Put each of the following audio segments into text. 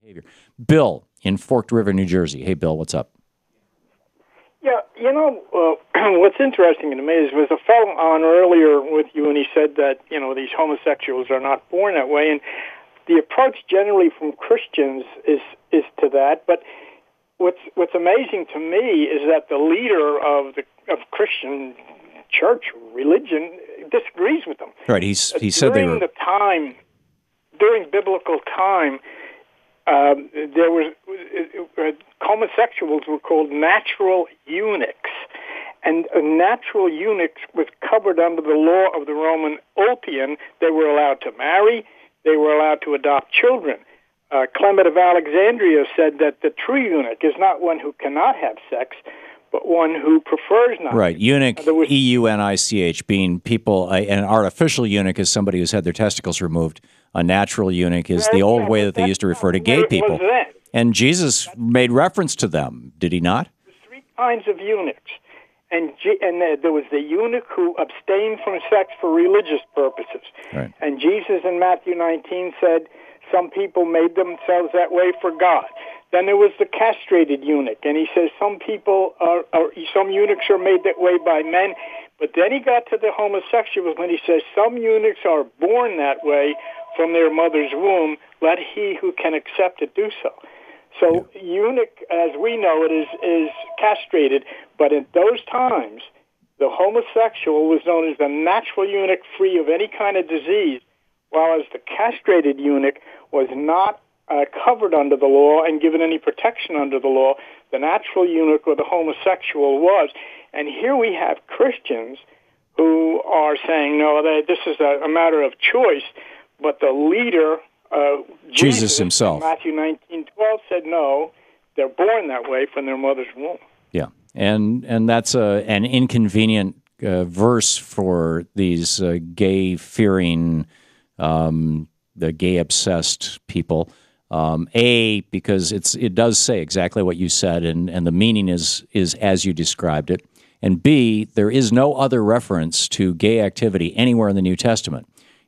behavior. Bill in Forked River, New Jersey. Hey, Bill, what's up? Yeah, what's interesting to me is was a fellow on earlier with you, and he said that, these homosexuals are not born that way, and the approach generally from Christians is to that. But what's amazing to me is that the leader of Christian church religion disagrees with them. Right, he said they were... During biblical time, there was homosexuals were called natural eunuchs, and a natural eunuch was covered under the law of the Roman Ulpian. They were allowed to marry, they were allowed to adopt children. Clement of Alexandria said that the true eunuch is not one who cannot have sex, but one who prefers not. Right, eunuch, E-U-N-I-C-H, being people, an artificial eunuch is somebody who's had their testicles removed. A natural eunuch is the old way that they used to refer to gay people. And Jesus made reference to them, did he not? There's three kinds of eunuchs. And there was the eunuch who abstained from sex for religious purposes. Right. And Jesus in Matthew 19 said some people made themselves that way for God. Then there was the castrated eunuch, and he says some eunuchs are made that way by men. But then he got to the homosexuals, and he says some eunuchs are born that way from their mother's womb. Let he who can accept it do so. So eunuch, as we know it, is castrated. But in those times, the homosexual was known as the natural eunuch, free of any kind of disease, while as the castrated eunuch was not covered under the law and given any protection under the law. The natural eunuch or the homosexual was. And here we have Christians who are saying, no, this is a matter of choice, but the leader, Jesus himself, Matthew 19:12, said no, they're born that way from their mother's womb. Yeah, and that's an inconvenient verse for these gay-fearing, the gay-obsessed people. Because it does say exactly what you said, and the meaning is as you described it. And B, there is no other reference to gay activity anywhere in the New Testament.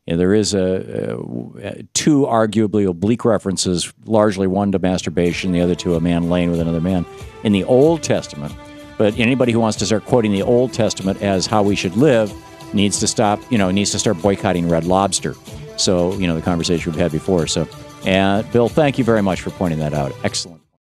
And there is two arguably oblique references, largely one to masturbation, the other to a man laying with another man in the Old Testament. But anybody who wants to start quoting the Old Testament as how we should live needs to stop, needs to start boycotting Red Lobster. So, the conversation we've had before. So, Bill, thank you very much for pointing that out. Excellent.